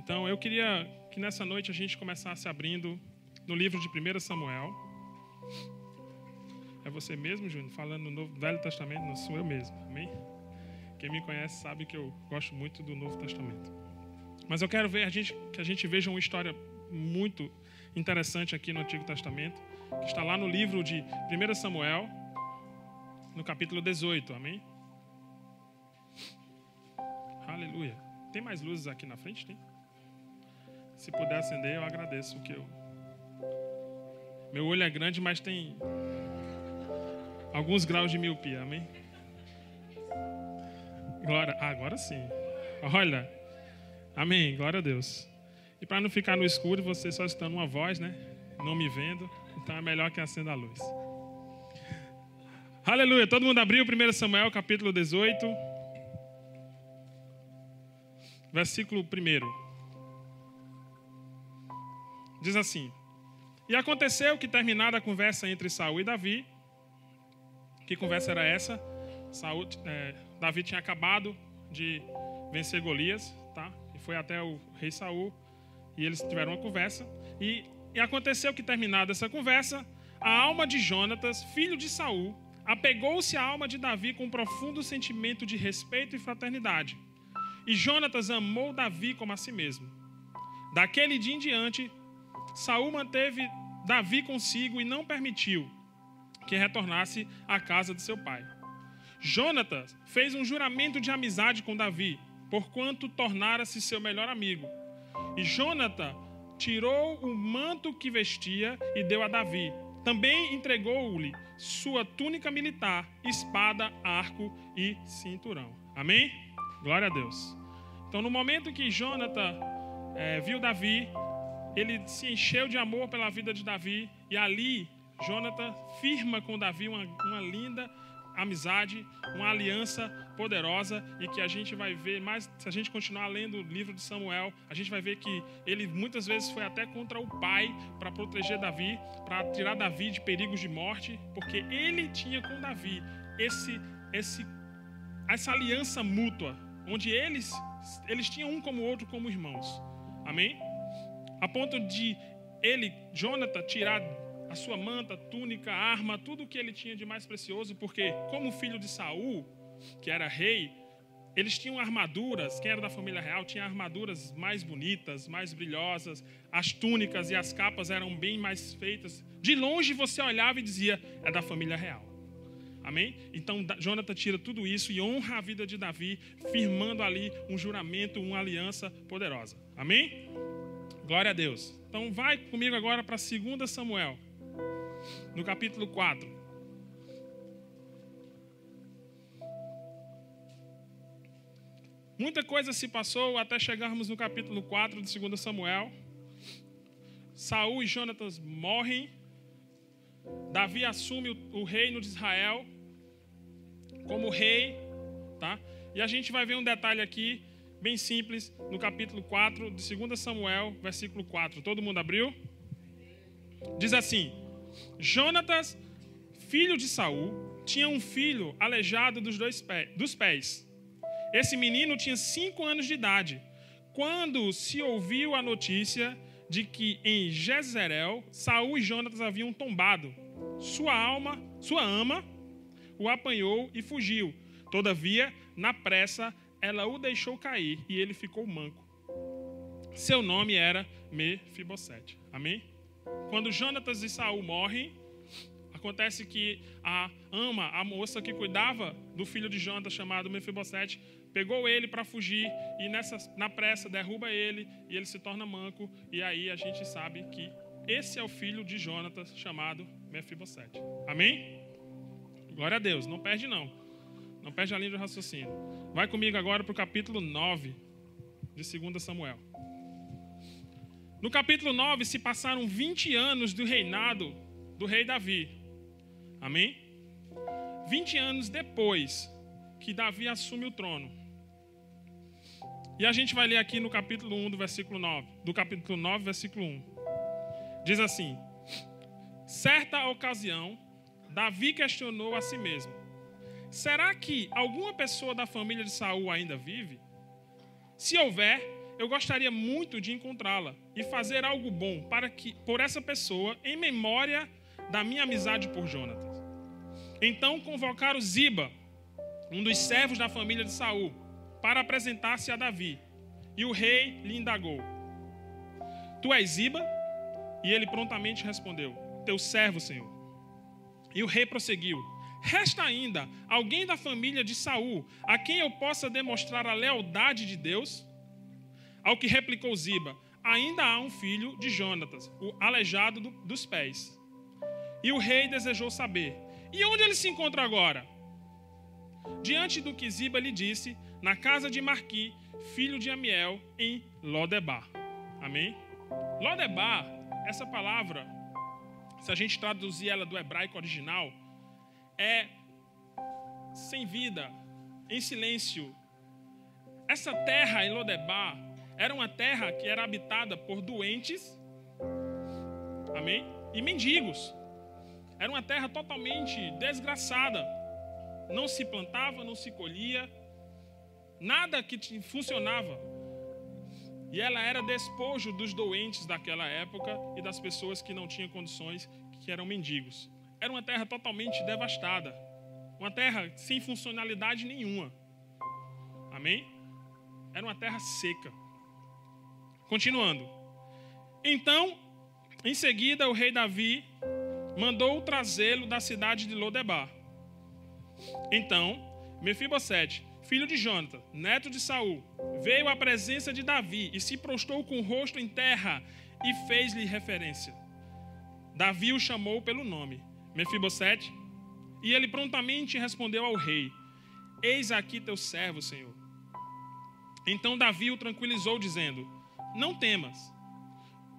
Então, eu queria que nessa noite a gente começasse abrindo no livro de 1 Samuel. É você mesmo, Júnior, falando no Velho Testamento? Não sou eu mesmo, amém? Quem me conhece sabe que eu gosto muito do Novo Testamento. Mas eu quero ver que a gente veja uma história muito interessante aqui no Antigo Testamento, que está lá no livro de 1 Samuel, no capítulo 18, amém? Aleluia. Tem mais luzes aqui na frente? Tem? Se puder acender, eu agradeço, porque meu olho é grande, mas tem alguns graus de miopia, amém? Glória. Agora sim. Olha. Amém. Glória a Deus. E para não ficar no escuro, você só escutando uma voz, né? Não me vendo. Então é melhor que acenda a luz. Aleluia. Todo mundo abriu 1 Samuel, capítulo 18. Versículo 1. Diz assim: E aconteceu que, terminada a conversa entre Saul e Davi, que conversa era essa? Davi tinha acabado de vencer Golias, tá? E foi até o rei Saul, e eles tiveram uma conversa. E aconteceu que, terminada essa conversa, a alma de Jonatas, filho de Saul, apegou-se à alma de Davi com um profundo sentimento de respeito e fraternidade. E Jonatas amou Davi como a si mesmo. Daquele dia em diante, Saul manteve Davi consigo e não permitiu que retornasse à casa de seu pai. Jonatas fez um juramento de amizade com Davi, porquanto tornara-se seu melhor amigo. E Jonatas tirou o manto que vestia e deu a Davi. Também entregou-lhe sua túnica militar, espada, arco e cinturão. Amém? Glória a Deus. Então, no momento que Jonatas viu Davi, ele se encheu de amor pela vida de Davi. E ali, Jonatas firma com Davi uma linda amizade, uma aliança poderosa, e que a gente vai ver mais, se a gente continuar lendo o livro de Samuel, a gente vai ver que ele muitas vezes foi até contra o pai para proteger Davi, para tirar Davi de perigos de morte, porque ele tinha com Davi essa aliança mútua, onde eles tinham um como o outro como irmãos. Amém? A ponto de Jonatas, tirar a sua manta, túnica, arma, tudo o que ele tinha de mais precioso, porque como filho de Saul, que era rei, eles tinham armaduras, quem era da família real tinha armaduras mais bonitas, mais brilhosas, as túnicas e as capas eram bem mais feitas. De longe você olhava e dizia, é da família real. Amém? Então Jonatas tira tudo isso e honra a vida de Davi, firmando ali um juramento, uma aliança poderosa. Amém? Glória a Deus. Então vai comigo agora para 2 Samuel, no capítulo 4. Muita coisa se passou até chegarmos no capítulo 4 de 2 Samuel. Saul e Jonatas morrem. Davi assume o reino de Israel como rei, tá? E a gente vai ver um detalhe aqui, bem simples, no capítulo 4 de 2 Samuel, versículo 4. Todo mundo abriu? Diz assim: Jonatas, filho de Saul, tinha um filho aleijado dos pés. Esse menino tinha 5 anos de idade, quando se ouviu a notícia de que em Jezreel, Saul e Jonatas haviam tombado. Sua ama o apanhou e fugiu. Todavia, na pressa, ela o deixou cair e ele ficou manco. Seu nome era Mefibosete. Amém? Quando Jonatas e Saul morrem, acontece que a moça que cuidava do filho de Jonatas, chamado Mefibosete, pegou ele para fugir e na pressa derruba ele e ele se torna manco. E aí a gente sabe que esse é o filho de Jonatas, chamado Mefibosete. Amém? Glória a Deus. Não perde não. Não perde a linha de raciocínio. Vai comigo agora para o capítulo 9 de 2 Samuel. No capítulo 9 se passaram 20 anos do reinado do rei Davi. Amém? 20 anos depois que Davi assume o trono. E a gente vai ler aqui no capítulo 1 do versículo 9. Do capítulo 9, versículo 1. Diz assim: Certa ocasião, Davi questionou a si mesmo: será que alguma pessoa da família de Saul ainda vive? Se houver, eu gostaria muito de encontrá-la e fazer algo bom por essa pessoa em memória da minha amizade por Jonatas. Então convocaram Ziba, um dos servos da família de Saul, para apresentar-se a Davi. E o rei lhe indagou: Tu és Ziba? E ele prontamente respondeu: Teu servo, Senhor. E o rei prosseguiu: Resta ainda alguém da família de Saul a quem eu possa demonstrar a lealdade de Deus? Ao que replicou Ziba: Ainda há um filho de Jonatas, o aleijado dos pés. E o rei desejou saber: E onde ele se encontra agora? Diante do que Ziba lhe disse, na casa de Marqui, filho de Amiel, em Lodebar. Amém? Lodebar, essa palavra, se a gente traduzir ela do hebraico original, é sem vida, em silêncio. Essa terra em Lodebar era uma terra que era habitada por doentes, amém? E mendigos. Era uma terra totalmente desgraçada. Não se plantava, não se colhia, nada que funcionava. E ela era despojo dos doentes daquela época e das pessoas que não tinham condições, que eram mendigos. Era uma terra totalmente devastada. Uma terra sem funcionalidade nenhuma. Amém? Era uma terra seca. Continuando. Então, em seguida, o rei Davi mandou trazê-lo da cidade de Lodebar. Então, Mefibosete, filho de Jonatas, neto de Saul, veio à presença de Davi e se prostrou com o rosto em terra e fez-lhe referência. Davi o chamou pelo nome, Mefibosete, e ele prontamente respondeu ao rei: Eis aqui teu servo, Senhor. Então Davi o tranquilizou, dizendo: Não temas,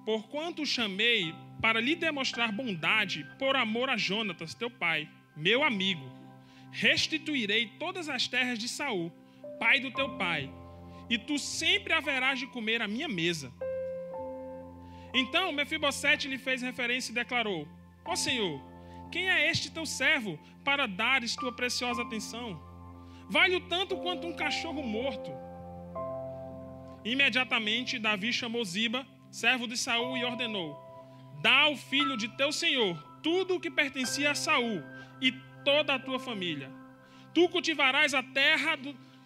porquanto o chamei para lhe demonstrar bondade por amor a Jonatas, teu pai, meu amigo. Restituirei todas as terras de Saul, pai do teu pai, e tu sempre haverás de comer à minha mesa. Então Mefibosete lhe fez referência e declarou: Ó Senhor, quem é este teu servo para dares tua preciosa atenção? Vale-o tanto quanto um cachorro morto. Imediatamente Davi chamou Ziba, servo de Saul, e ordenou: Dá ao filho de teu senhor tudo o que pertencia a Saul e toda a tua família. Tu cultivarás a terra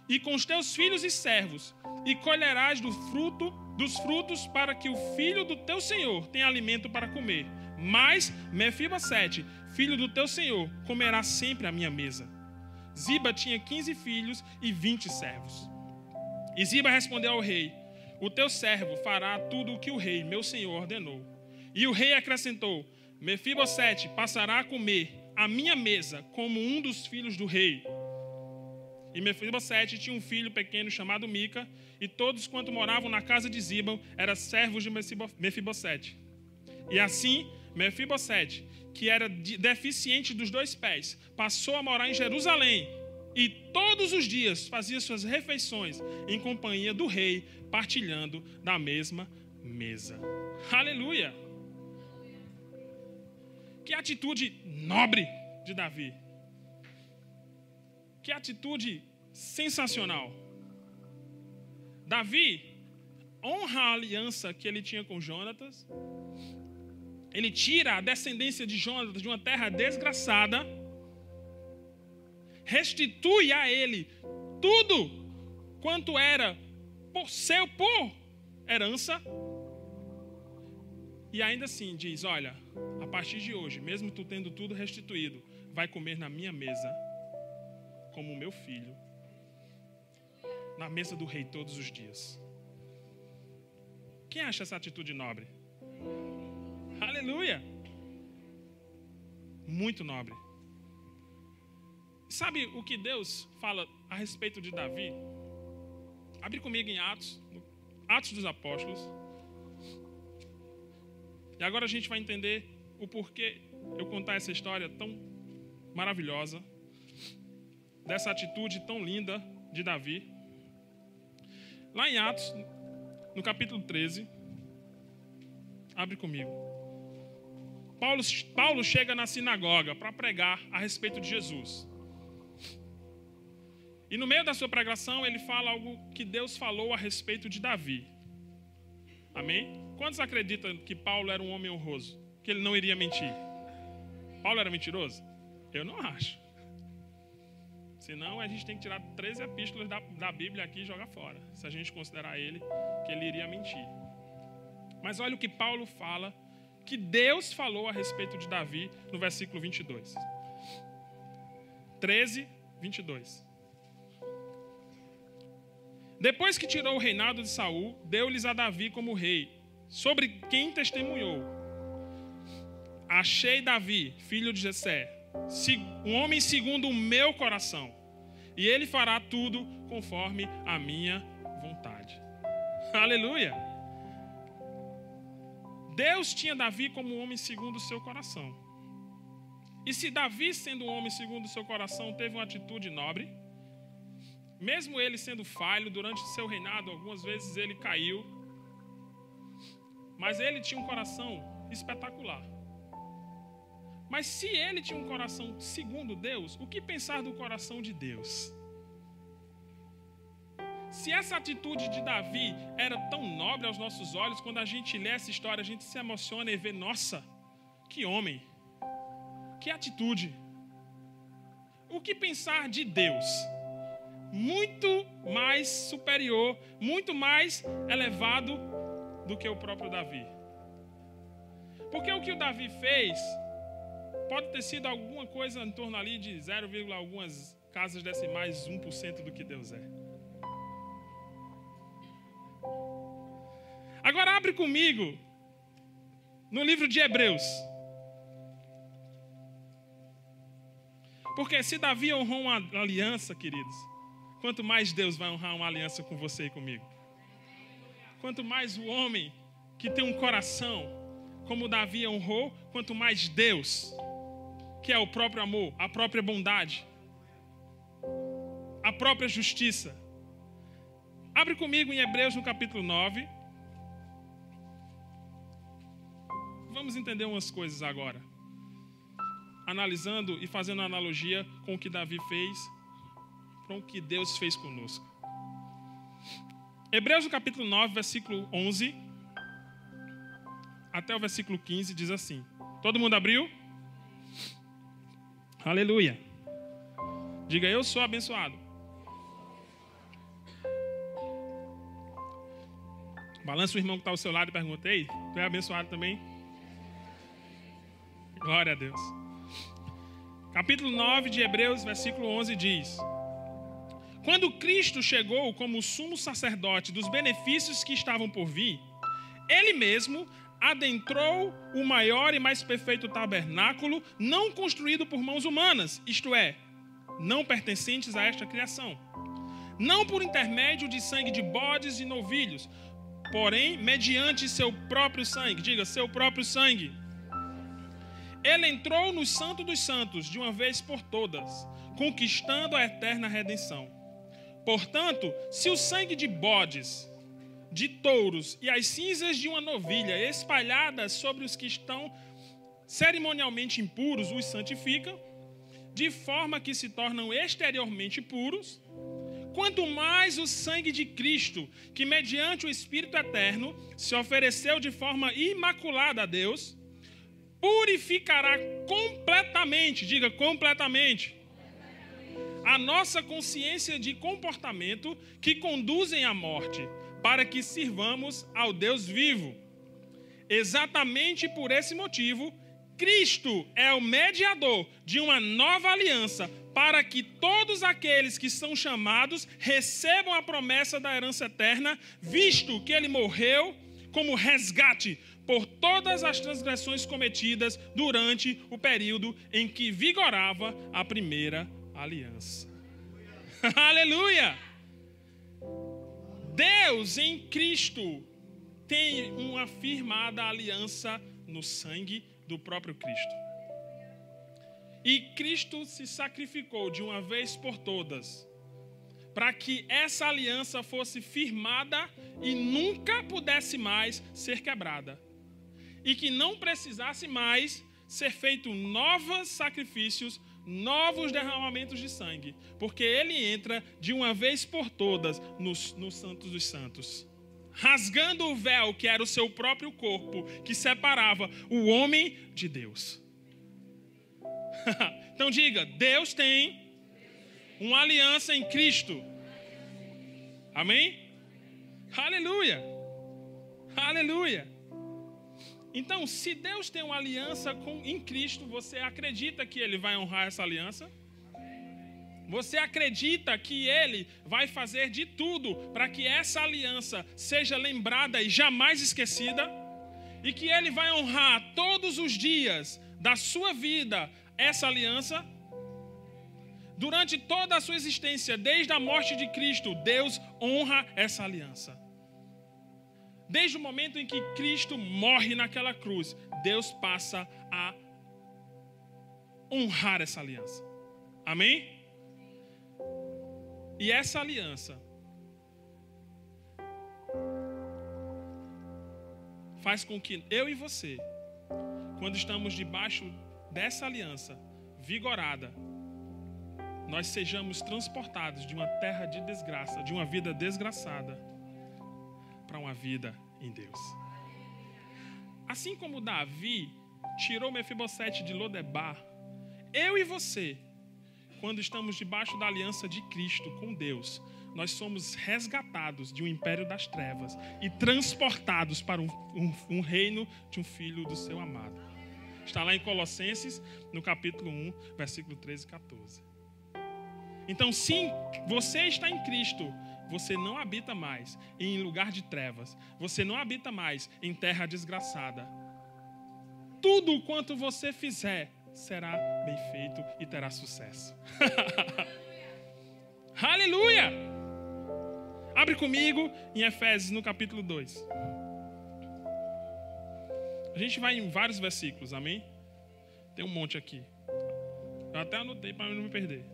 e com os teus filhos e servos, e colherás dos frutos para que o filho do teu senhor tenha alimento para comer. Mas Mefibosete, filho do teu senhor, comerá sempre à minha mesa. Ziba tinha 15 filhos e 20 servos. E Ziba respondeu ao rei: O teu servo fará tudo o que o rei, meu senhor, ordenou. E o rei acrescentou: Mefibosete passará a comer à minha mesa como um dos filhos do rei. E Mefibosete tinha um filho pequeno chamado Mica, e todos quanto moravam na casa de Ziba eram servos de Mefibosete. E assim, Mefibosete, que era deficiente dos 2 pés, passou a morar em Jerusalém, e todos os dias fazia suas refeições em companhia do rei, partilhando da mesma mesa. Aleluia! Que atitude nobre de Davi. Que atitude sensacional. Davi honra a aliança que ele tinha com Jonatas. Ele tira a descendência de Jonatas de uma terra desgraçada. Restitui a ele tudo quanto era por herança. E ainda assim diz: olha, a partir de hoje, mesmo tu tendo tudo restituído, vai comer na minha mesa, como o meu filho, na mesa do rei todos os dias. Quem acha essa atitude nobre? Aleluia! Muito nobre. Sabe o que Deus fala a respeito de Davi? Abre comigo em Atos dos Apóstolos. E agora a gente vai entender o porquê eu contar essa história tão maravilhosa, dessa atitude tão linda de Davi. Lá em Atos, no capítulo 13, abre comigo. Paulo chega na sinagoga para pregar a respeito de Jesus. E no meio da sua pregação, ele fala algo que Deus falou a respeito de Davi. Amém? Quantos acreditam que Paulo era um homem honroso? Que ele não iria mentir? Paulo era mentiroso? Eu não acho. Senão a gente tem que tirar 13 epístolas da Bíblia aqui e jogar fora. Se a gente considerar que ele iria mentir. Mas olha o que Paulo fala, que Deus falou a respeito de Davi no versículo 22. 13, 22. Depois que tirou o reinado de Saul, deu-lhes a Davi como rei, sobre quem testemunhou: achei Davi, filho de Jessé, um homem segundo o meu coração, e ele fará tudo conforme a minha vontade. Aleluia! Deus tinha Davi como um homem segundo o seu coração. E se Davi, sendo um homem segundo o seu coração, teve uma atitude nobre, mesmo ele sendo falho, durante o seu reinado, algumas vezes ele caiu, mas ele tinha um coração espetacular. Mas se ele tinha um coração segundo Deus, o que pensar do coração de Deus? Se essa atitude de Davi era tão nobre aos nossos olhos, quando a gente lê essa história, a gente se emociona e vê, nossa, que homem, que atitude. O que pensar de Deus? Muito mais superior, muito mais elevado do que o próprio Davi. Porque o que o Davi fez pode ter sido alguma coisa em torno ali de 0, algumas casas decimais 1% do que Deus é. Agora abre comigo no livro de Hebreus. Porque se Davi honrou uma aliança, queridos, quanto mais Deus vai honrar uma aliança com você e comigo. Quanto mais o homem que tem um coração como Davi honrou, quanto mais Deus, que é o próprio amor, a própria bondade, a própria justiça. Abre comigo em Hebreus no capítulo 9. Vamos entender umas coisas agora. Analisando e fazendo uma analogia com o que Davi fez, com o que Deus fez conosco. Hebreus no capítulo 9, versículo 11, até o versículo 15, diz assim. Todo mundo abriu? Aleluia. Diga, eu sou abençoado. Balança o irmão que está ao seu lado e pergunta, ei, tu é abençoado também? Glória a Deus. Capítulo 9 de Hebreus, versículo 11 diz: quando Cristo chegou como sumo sacerdote dos benefícios que estavam por vir, ele mesmo adentrou o maior e mais perfeito tabernáculo, não construído por mãos humanas, isto é, não pertencentes a esta criação. Não por intermédio de sangue de bodes e novilhos, porém mediante seu próprio sangue. Diga, seu próprio sangue. Ele entrou no Santo dos Santos de uma vez por todas, conquistando a eterna redenção. Portanto, se o sangue de bodes, de touros e as cinzas de uma novilha espalhadas sobre os que estão cerimonialmente impuros os santificam, de forma que se tornam exteriormente puros, quanto mais o sangue de Cristo, que mediante o Espírito Eterno se ofereceu de forma imaculada a Deus, purificará completamente, diga completamente, a nossa consciência de comportamento que conduzem à morte, para que sirvamos ao Deus vivo. Exatamente por esse motivo, Cristo é o mediador de uma nova aliança, para que todos aqueles que são chamados recebam a promessa da herança eterna, visto que ele morreu como resgate por todas as transgressões cometidas durante o período em que vigorava a primeira aliança. Aleluia! Deus em Cristo tem uma firmada aliança no sangue do próprio Cristo. E Cristo se sacrificou de uma vez por todas, para que essa aliança fosse firmada e nunca pudesse mais ser quebrada. E que não precisasse mais ser feito novos sacrifícios, novos derramamentos de sangue. Porque ele entra de uma vez por todas no Santo dos Santos. rasgando o véu que era o seu próprio corpo, que separava o homem de Deus. Então diga, Deus tem uma aliança em Cristo. Amém? Aleluia! Aleluia! Então, se Deus tem uma aliança em Cristo, você acredita que Ele vai honrar essa aliança? Você acredita que Ele vai fazer de tudo para que essa aliança seja lembrada e jamais esquecida? E que Ele vai honrar todos os dias da sua vida essa aliança? Durante toda a sua existência, desde a morte de Cristo, Deus honra essa aliança. Desde o momento em que Cristo morre naquela cruz, Deus passa a honrar essa aliança. Amém? E essa aliança faz com que eu e você, quando estamos debaixo dessa aliança vigorada, nós sejamos transportados de uma terra de desgraça, de uma vida desgraçada, para uma vida em Deus. Assim como Davi tirou Mefibosete de Lodebar, eu e você, quando estamos debaixo da aliança de Cristo com Deus, nós somos resgatados de um império das trevas e transportados para um reino de um filho do seu amado. Está lá em Colossenses, no capítulo 1, versículo 13 e 14. Então, sim, você está em Cristo, você não habita mais em lugar de trevas, você não habita mais em terra desgraçada. Tudo quanto você fizer será bem feito e terá sucesso. Aleluia! Abre comigo em Efésios, no capítulo 2. A gente vai em vários versículos, amém? Tem um monte aqui. Eu até anotei para não me perder.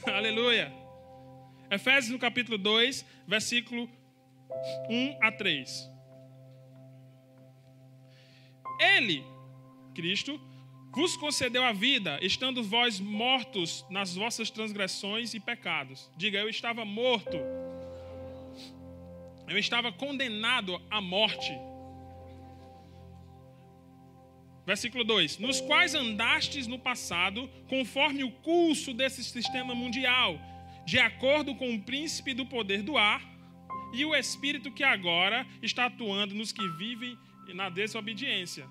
Aleluia! Efésios, no capítulo 2, versículo 1 a 3. Ele, Cristo, vos concedeu a vida, estando vós mortos nas vossas transgressões e pecados. Diga, eu estava morto. Eu estava condenado à morte. Versículo 2. Nos quais andastes no passado, conforme o curso desse sistema mundial, de acordo com o príncipe do poder do ar e o espírito que agora está atuando nos que vivem na desobediência.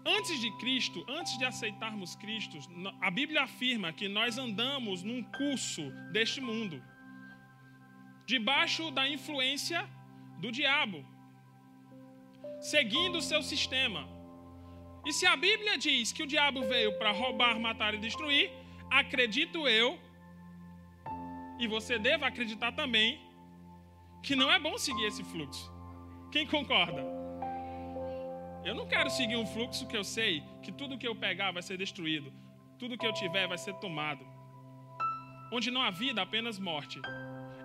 Antes de Cristo, antes de aceitarmos Cristo, a Bíblia afirma que nós andamos num curso deste mundo, debaixo da influência do diabo, seguindo o seu sistema. E se a Bíblia diz que o diabo veio para roubar, matar e destruir, acredito eu, e você deve acreditar também, que não é bom seguir esse fluxo. Quem concorda? Eu não quero seguir um fluxo que eu sei que tudo que eu pegar vai ser destruído, tudo que eu tiver vai ser tomado, onde não há vida, apenas morte,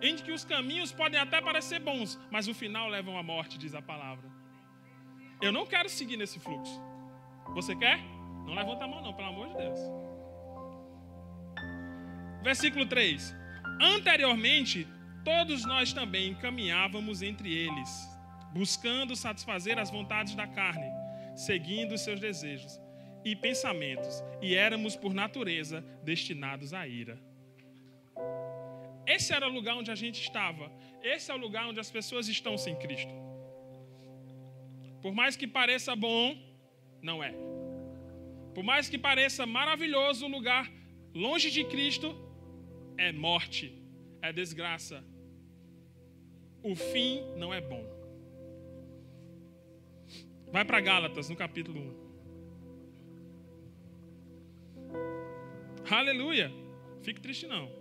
em que os caminhos podem até parecer bons, mas o final levam à morte, diz a palavra. Eu não quero seguir nesse fluxo. Você quer? Não levanta a mão não, pelo amor de Deus. Versículo 3. Anteriormente, todos nós também caminhávamos entre eles, buscando satisfazer as vontades da carne, seguindo os seus desejos e pensamentos, e éramos, por natureza, destinados à ira. Esse era o lugar onde a gente estava. Esse é o lugar onde as pessoas estão sem Cristo. Por mais que pareça bom, não é. Por mais que pareça maravilhoso o lugar longe de Cristo, é morte, é desgraça. O fim não é bom. Vai para Gálatas, no capítulo 1. Aleluia! Fique triste não.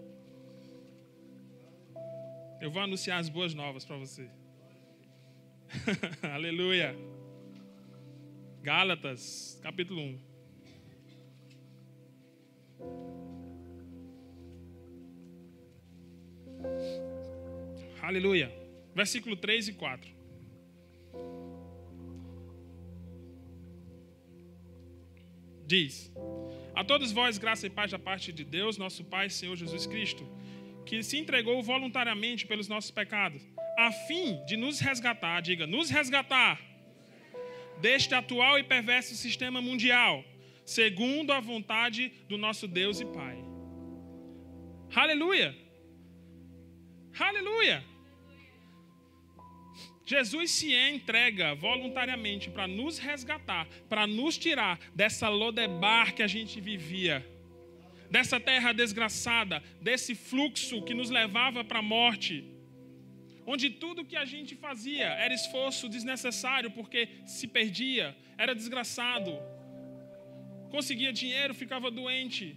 Eu vou anunciar as boas novas para você. Aleluia! Gálatas, capítulo 1. Aleluia! Versículo 3 e 4. Diz: a todos vós, graça e paz da parte de Deus, nosso Pai, Senhor Jesus Cristo, que se entregou voluntariamente pelos nossos pecados, a fim de nos resgatar, diga, nos resgatar deste atual e perverso sistema mundial, segundo a vontade do nosso Deus e Pai. Aleluia! Aleluia! Jesus se entrega voluntariamente para nos resgatar, para nos tirar dessa lodebar que a gente vivia, dessa terra desgraçada, desse fluxo que nos levava para a morte, onde tudo que a gente fazia era esforço desnecessário, porque se perdia, era desgraçado. Conseguia dinheiro, ficava doente,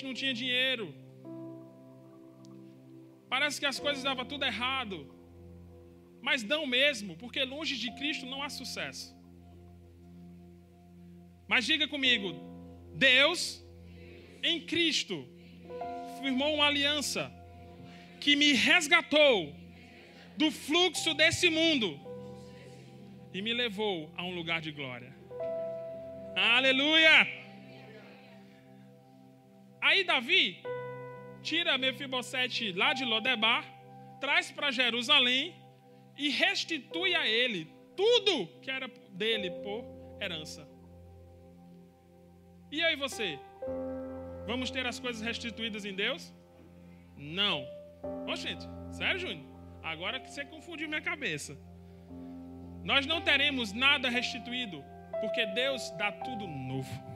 não tinha dinheiro. Parece que as coisas davam tudo errado. Mas dão mesmo, porque longe de Cristo não há sucesso. Mas diga comigo, Deus, em Cristo, firmou uma aliança que me resgatou do fluxo desse mundo e me levou a um lugar de glória. Aleluia! Aí Davi tira Mefibosete lá de Lodebar, traz para Jerusalém e restitui a ele tudo que era dele por herança. E eu e você? Vamos ter as coisas restituídas em Deus? Não. Ô, gente, sério, Júnior? Agora que você confundiu minha cabeça. Nós não teremos nada restituído, porque Deus dá tudo novo.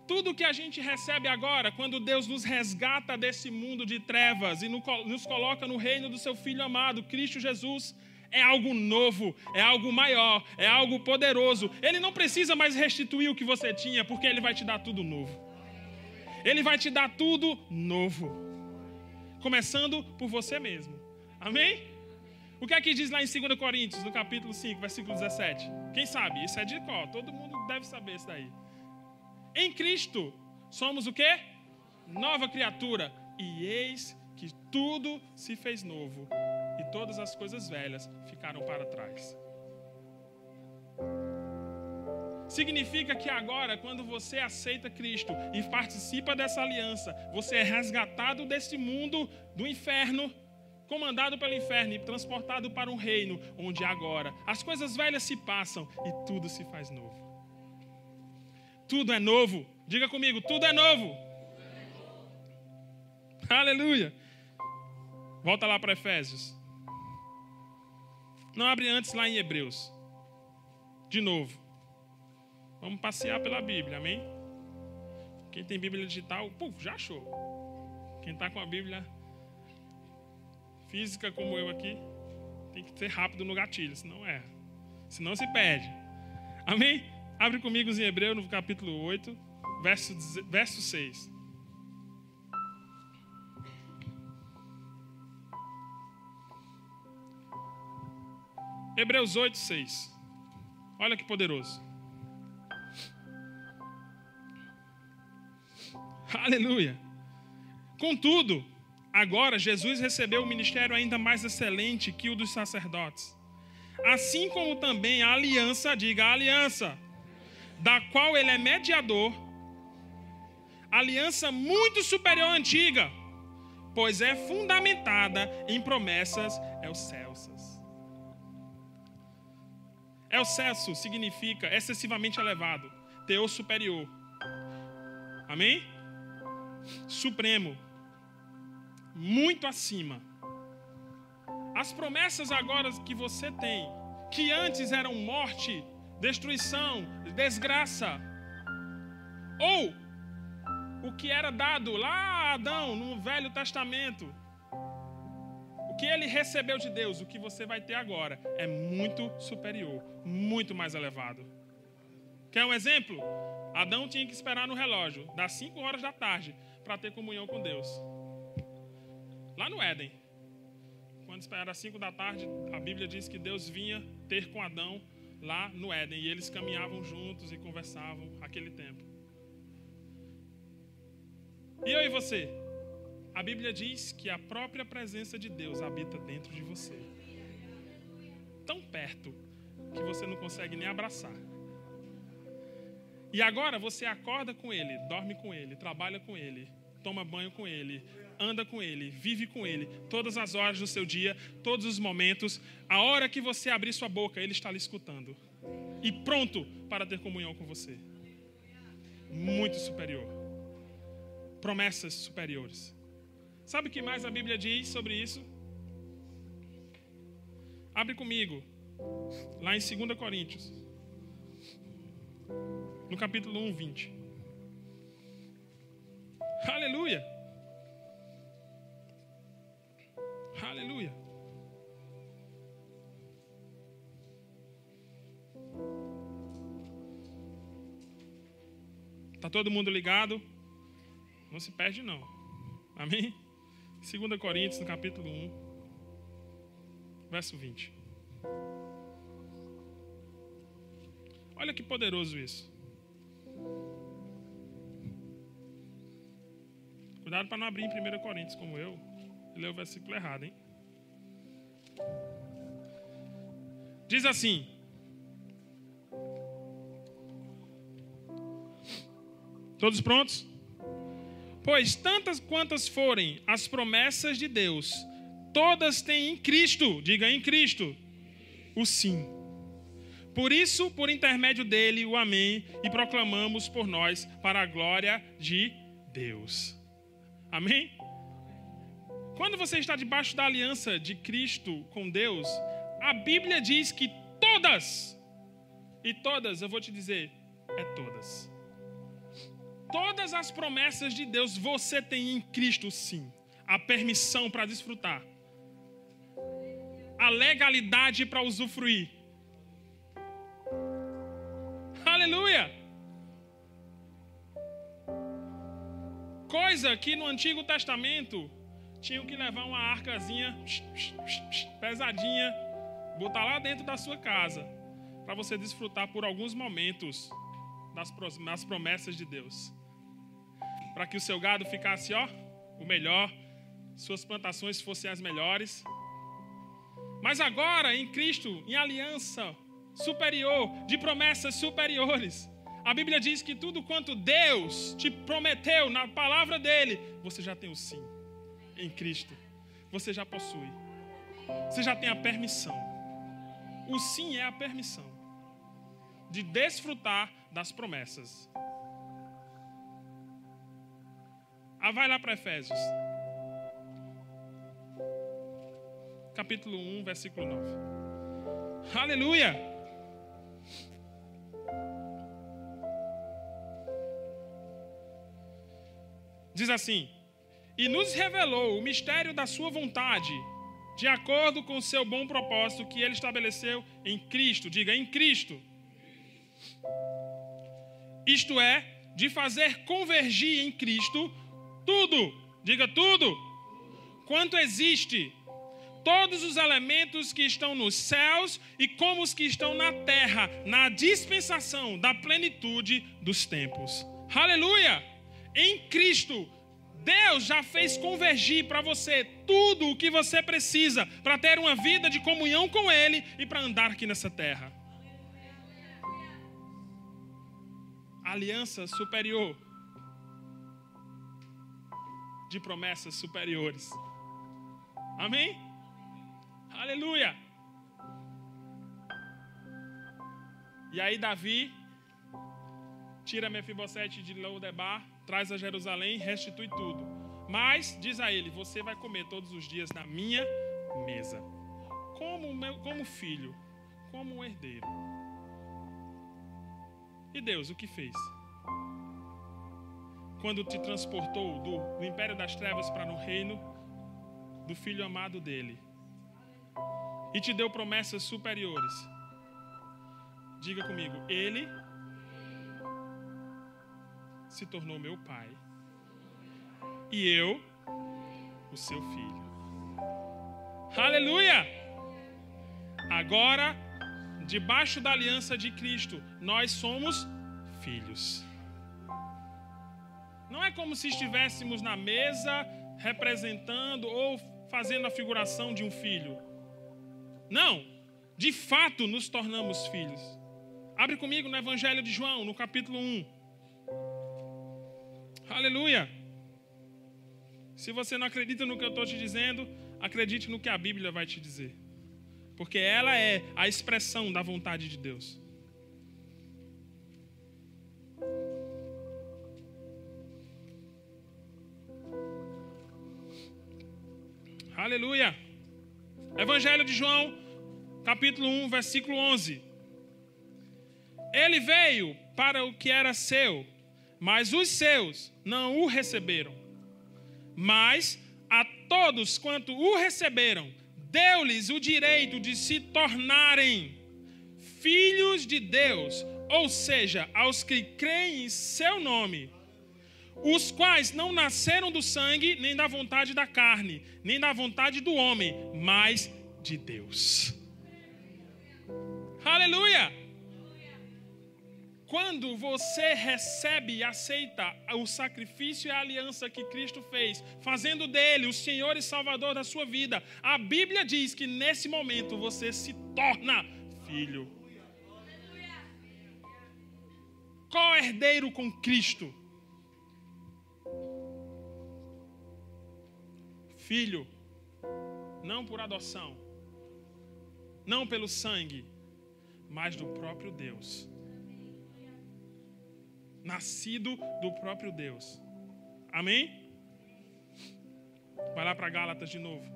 Tudo que a gente recebe agora, quando Deus nos resgata desse mundo de trevas e nos coloca no reino do seu Filho amado, Cristo Jesus, é algo novo, é algo maior, é algo poderoso. Ele não precisa mais restituir o que você tinha, porque Ele vai te dar tudo novo. Ele vai te dar tudo novo. Começando por você mesmo. Amém? O que é que diz lá em 2 Coríntios, no capítulo 5, versículo 17? Quem sabe? Isso é de cor. Todo mundo deve saber isso daí. Em Cristo, somos o quê? Nova criatura. E eis que tudo se fez novo. E todas as coisas velhas ficaram para trás. Significa que agora, quando você aceita Cristo e participa dessa aliança, você é resgatado desse mundo do inferno, comandado pelo inferno e transportado para um reino onde agora as coisas velhas se passam e tudo se faz novo. Tudo é novo. Diga comigo, tudo é novo. Aleluia. Volta lá para Efésios. Não abre antes lá em Hebreus. De novo. Vamos passear pela Bíblia, amém? Quem tem Bíblia digital, já achou. Quem está com a Bíblia física como eu aqui, tem que ser rápido no gatilho, senão erra. Senão se perde. Amém? Abre comigo em Hebreus, no capítulo 8, verso 6. Hebreus 8, 6. Olha que poderoso. Aleluia. Contudo, agora Jesus recebeu um ministério ainda mais excelente que o dos sacerdotes. Assim como também a aliança, diga a aliança, da qual ele é mediador, aliança muito superior à antiga, pois é fundamentada em promessas excelsas. Excelso significa excessivamente elevado, teor superior. Amém? Supremo, muito acima. As promessas agora que você tem, que antes eram morte, destruição, desgraça, ou o que era dado lá a Adão no Velho Testamento, o que ele recebeu de Deus, o que você vai ter agora é muito superior, muito mais elevado. Quer um exemplo? Adão tinha que esperar no relógio das 5 horas da tarde para ter comunhão com Deus. Lá no Éden. Quando era 5 da tarde, a Bíblia diz que Deus vinha ter com Adão lá no Éden. E eles caminhavam juntos e conversavam aquele tempo. E eu e você? A Bíblia diz que a própria presença de Deus habita dentro de você. Tão perto que você não consegue nem abraçar. E agora você acorda com Ele, dorme com Ele, trabalha com Ele, toma banho com Ele, anda com Ele, vive com Ele, todas as horas do seu dia, todos os momentos. A hora que você abrir sua boca, Ele está lhe escutando. E pronto para ter comunhão com você. Muito superior. Promessas superiores. Sabe o que mais a Bíblia diz sobre isso? Abre comigo, lá em 2 Coríntios, no capítulo 1, 20. Aleluia! Aleluia! Está todo mundo ligado? Não se perde não. Amém? 2 Coríntios, no capítulo 1, verso 20. Olha que poderoso isso. Cuidado para não abrir em 1 Coríntios como eu. E ler o versículo errado, hein? Diz assim: todos prontos? Pois tantas quantas forem as promessas de Deus, todas têm em Cristo, diga em Cristo, o sim. Por isso, por intermédio dele, o amém, e proclamamos por nós para a glória de Deus. Amém? Quando você está debaixo da aliança de Cristo com Deus, a Bíblia diz que todas, e todas, eu vou te dizer, é todas. Todas as promessas de Deus você tem em Cristo, sim. A permissão para desfrutar. A legalidade para usufruir. Aleluia! Coisa que no Antigo Testamento tinham que levar uma arcazinha pesadinha, botar lá dentro da sua casa, para você desfrutar por alguns momentos das promessas de Deus. Para que o seu gado ficasse, o melhor, suas plantações fossem as melhores. Mas agora, em Cristo, em aliança superior, de promessas superiores, a Bíblia diz que tudo quanto Deus te prometeu na palavra dele, você já tem o sim. Em Cristo, você já possui. Você já tem a permissão. O sim é a permissão de desfrutar das promessas. Vai lá para Efésios. Capítulo 1, versículo 9. Aleluia! Diz assim: e nos revelou o mistério da sua vontade, de acordo com o seu bom propósito que ele estabeleceu em Cristo. Diga, em Cristo. Isto é, de fazer convergir em Cristo tudo, diga tudo, quanto existe, todos os elementos que estão nos céus e como os que estão na terra, na dispensação da plenitude dos tempos. Aleluia! Em Cristo, Deus já fez convergir para você tudo o que você precisa para ter uma vida de comunhão com Ele e para andar aqui nessa terra. Aliança superior. De promessas superiores. Amém? Aleluia! E aí Davi tira Mefibosete de Lodebar, traz a Jerusalém, restitui tudo. Mas diz a ele: você vai comer todos os dias na minha mesa, como filho, como um herdeiro. E Deus o que fez? Quando te transportou do império das trevas para o reino do Filho amado dele, e te deu promessas superiores. Diga comigo: Ele se tornou meu pai, e eu, o seu filho. Aleluia! Agora, debaixo da aliança de Cristo, nós somos filhos. Não é como se estivéssemos na mesa representando ou fazendo a figuração de um filho. Não, de fato nos tornamos filhos. Abre comigo no Evangelho de João, no capítulo 1. Aleluia. Se você não acredita no que eu estou te dizendo, acredite no que a Bíblia vai te dizer. Porque ela é a expressão da vontade de Deus. Aleluia. Evangelho de João, capítulo 1, versículo 11. Ele veio para o que era seu, mas os seus não o receberam. Mas a todos quanto o receberam, deu-lhes o direito de se tornarem filhos de Deus, ou seja, aos que creem em seu nome, os quais não nasceram do sangue, nem da vontade da carne, nem da vontade do homem, mas de Deus. Aleluia! Quando você recebe e aceita o sacrifício e a aliança que Cristo fez, fazendo dele o Senhor e Salvador da sua vida, a Bíblia diz que nesse momento você se torna filho. Co-herdeiro com Cristo. Filho, não por adoção, não pelo sangue, mas do próprio Deus. Nascido do próprio Deus. Amém? Vai lá para Gálatas de novo.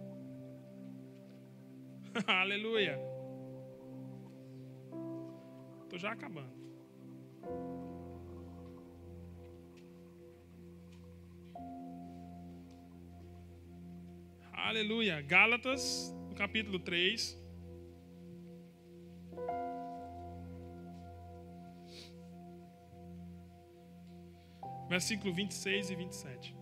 Aleluia. Estou já acabando. Aleluia. Gálatas, no capítulo 3. Versículo 26 e 27.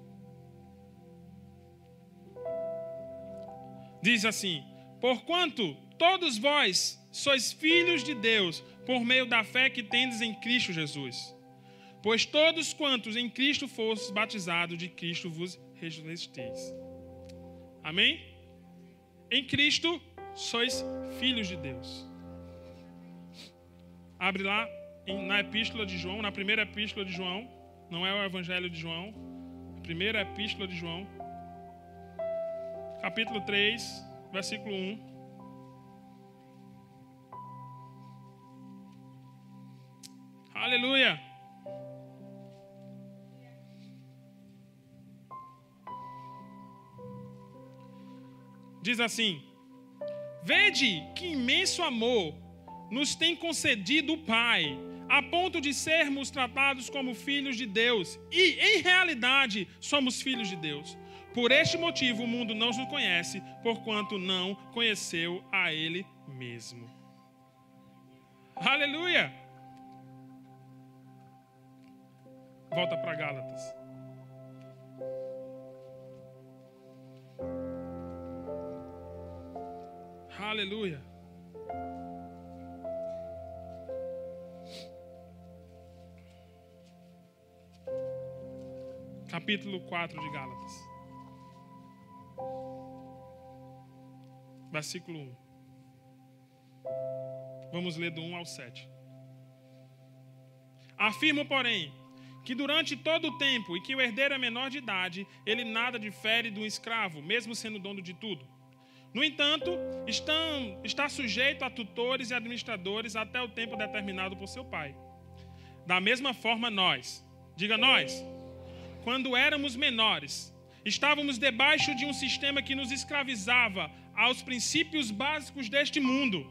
Diz assim: porquanto todos vós sois filhos de Deus, por meio da fé que tendes em Cristo Jesus. Pois todos quantos em Cristo fostes batizados, de Cristo vos revesteis. Amém? Em Cristo sois filhos de Deus. Abre lá na epístola de João, na primeira epístola de João. Não é o Evangelho de João. A primeira epístola de João. Capítulo 3, versículo 1. Aleluia. Diz assim: vede que imenso amor nos tem concedido o Pai, a ponto de sermos tratados como filhos de Deus. E, em realidade, somos filhos de Deus. Por este motivo, o mundo não nos conhece, porquanto não conheceu a Ele mesmo. Aleluia! Volta para Gálatas. Aleluia! Capítulo 4 de Gálatas. Versículo 1. Vamos ler do 1 ao 7. Afirmo, porém, que durante todo o tempo em que o herdeiro é menor de idade, ele nada difere do escravo, mesmo sendo dono de tudo. No entanto, está sujeito a tutores e administradores até o tempo determinado por seu pai. Da mesma forma nós, diga nós, quando éramos menores, estávamos debaixo de um sistema que nos escravizava aos princípios básicos deste mundo.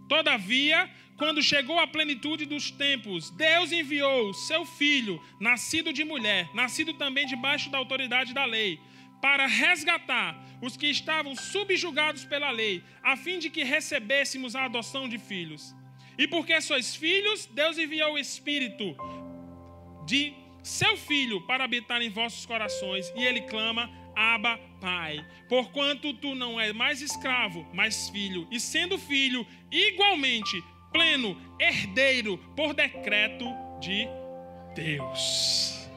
Todavia, quando chegou a plenitude dos tempos, Deus enviou seu Filho, nascido de mulher, nascido também debaixo da autoridade da lei, para resgatar os que estavam subjugados pela lei, a fim de que recebêssemos a adoção de filhos. E porque sois filhos, Deus enviou o Espírito de seu Filho para habitar em vossos corações, e ele clama: Abba, Pai. Porquanto tu não és mais escravo, mas filho, e sendo filho, igualmente pleno herdeiro por decreto de Deus.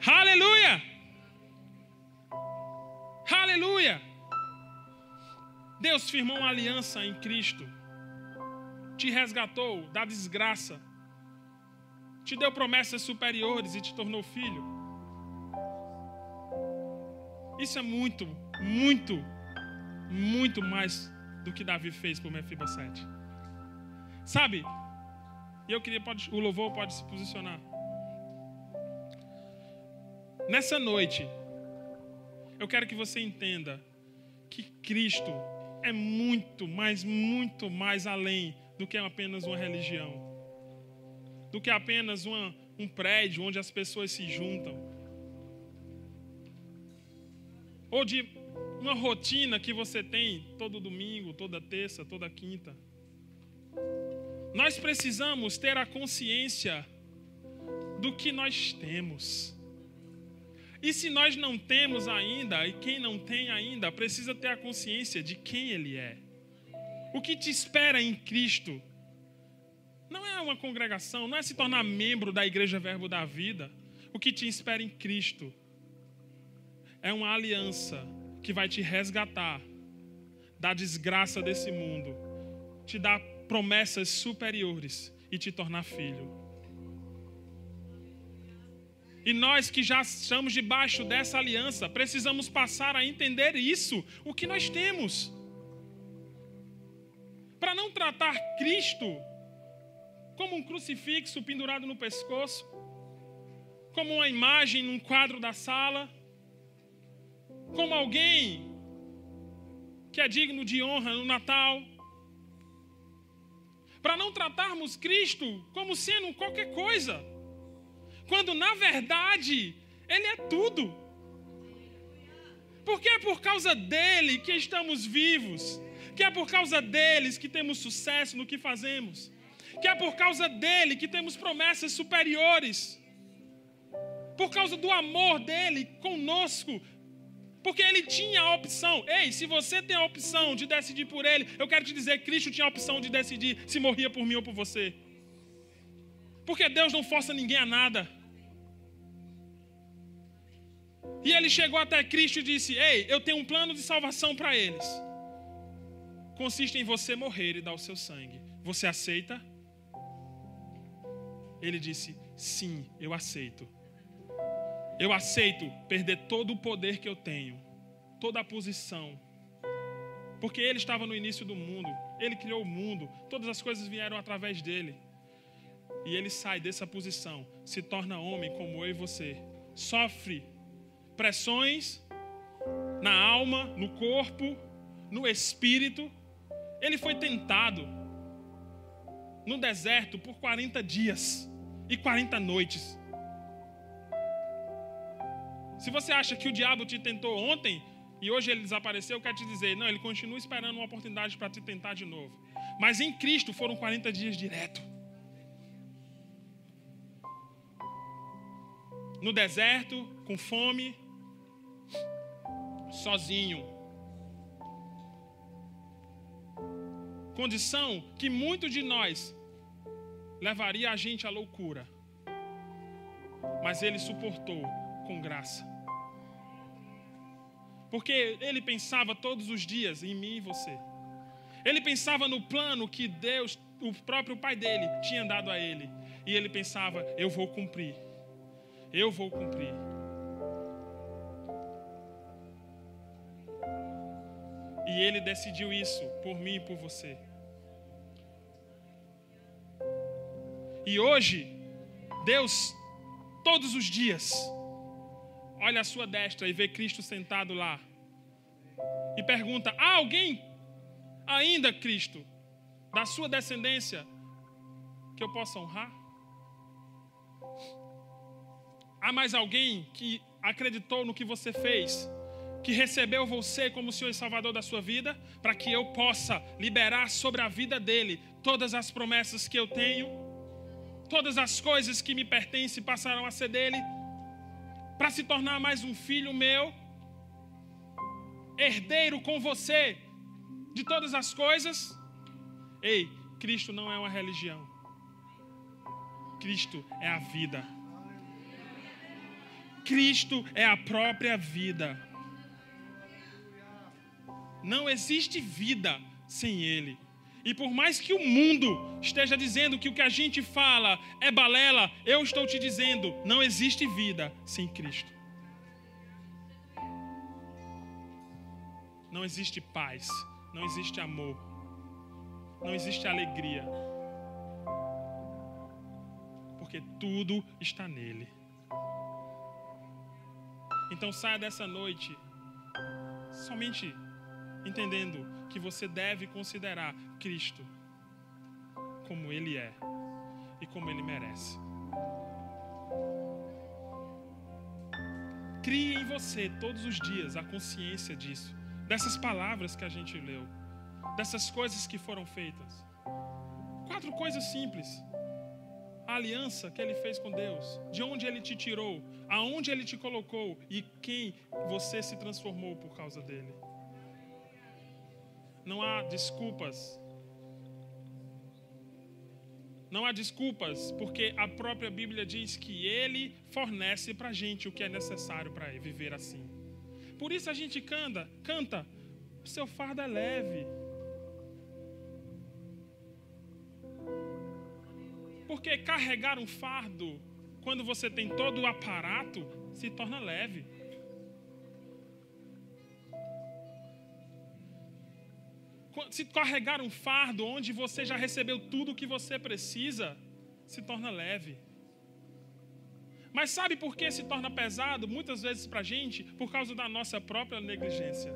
Aleluia! Aleluia! Deus firmou uma aliança em Cristo, te resgatou da desgraça, te deu promessas superiores e te tornou filho. Isso é muito, muito, muito mais do que Davi fez por Mefibosete. Sabe? E eu queria, o louvor pode se posicionar. Nessa noite, eu quero que você entenda que Cristo é muito mais além do que apenas uma religião. Do que apenas um prédio onde as pessoas se juntam. Ou de uma rotina que você tem todo domingo, toda terça, toda quinta. Nós precisamos ter a consciência do que nós temos. E se nós não temos ainda, e quem não tem ainda, precisa ter a consciência de quem Ele é. O que te espera em Cristo não é uma congregação, não é se tornar membro da Igreja Verbo da Vida. O que te espera em Cristo é uma aliança que vai te resgatar da desgraça desse mundo, te dar promessas superiores e te tornar filho. E nós que já estamos debaixo dessa aliança, precisamos passar a entender isso, o que nós temos. Para não tratar Cristo como um crucifixo pendurado no pescoço, como uma imagem num quadro da sala, como alguém que é digno de honra no Natal. Para não tratarmos Cristo como sendo qualquer coisa, quando na verdade Ele é tudo. Porque é por causa dEle que estamos vivos, que é por causa deles que temos sucesso no que fazemos, que é por causa dEle que temos promessas superiores, por causa do amor dEle conosco. Porque Ele tinha a opção. Ei, se você tem a opção de decidir por Ele, eu quero te dizer, Cristo tinha a opção de decidir se morria por mim ou por você. Porque Deus não força ninguém a nada. E Ele chegou até Cristo e disse, ei, eu tenho um plano de salvação para eles. Consiste em você morrer e dar o seu sangue. Você aceita? Ele disse, sim, eu aceito. Eu aceito perder todo o poder que eu tenho, toda a posição. Porque Ele estava no início do mundo, Ele criou o mundo, todas as coisas vieram através dEle. E Ele sai dessa posição, se torna homem como eu e você. Sofre pressões na alma, no corpo, no espírito. Ele foi tentado no deserto por 40 dias e 40 noites. Se você acha que o diabo te tentou ontem e hoje ele desapareceu, eu quero te dizer, não, ele continua esperando uma oportunidade para te tentar de novo. Mas em Cristo foram 40 dias direto. No deserto, com fome, sozinho. Condição que muitos de nós levaria a gente à loucura. Mas ele suportou com graça. Porque ele pensava todos os dias em mim e você. Ele pensava no plano que Deus, o próprio Pai dele, tinha dado a ele. E ele pensava, eu vou cumprir. Eu vou cumprir. E ele decidiu isso por mim e por você. E hoje, Deus, todos os dias, olha à sua destra e vê Cristo sentado lá. E pergunta, há alguém ainda, Cristo, da sua descendência, que eu possa honrar? Há mais alguém que acreditou no que você fez, que recebeu você como Senhor e Salvador da sua vida, para que eu possa liberar sobre a vida dele todas as promessas que eu tenho, todas as coisas que me pertencem passarão a ser dele, para se tornar mais um filho meu, herdeiro com você de todas as coisas. Ei, Cristo não é uma religião. Cristo é a vida. Cristo é a própria vida. Não existe vida sem Ele. E por mais que o mundo esteja dizendo que o que a gente fala é balela, eu estou te dizendo, não existe vida sem Cristo. não existe paz, não existe amor, não existe alegria. Porque tudo está nele. Então saia dessa noite somente entendendo que você deve considerar Cristo como Ele é e como Ele merece. Crie em você todos os dias a consciência disso, dessas palavras que a gente leu, dessas coisas que foram feitas. 4 coisas simples. A aliança que Ele fez com Deus, de onde Ele te tirou, aonde Ele te colocou e quem você se transformou por causa dEle. Não há desculpas. Não há desculpas, porque a própria Bíblia diz que Ele fornece para a gente o que é necessário para viver assim. Por isso a gente canta, o seu fardo é leve. Porque carregar um fardo, quando você tem todo o aparato, se torna leve. Se carregar um fardo onde você já recebeu tudo o que você precisa, se torna leve. Mas sabe por que se torna pesado? Muitas vezes para a gente, por causa da nossa própria negligência.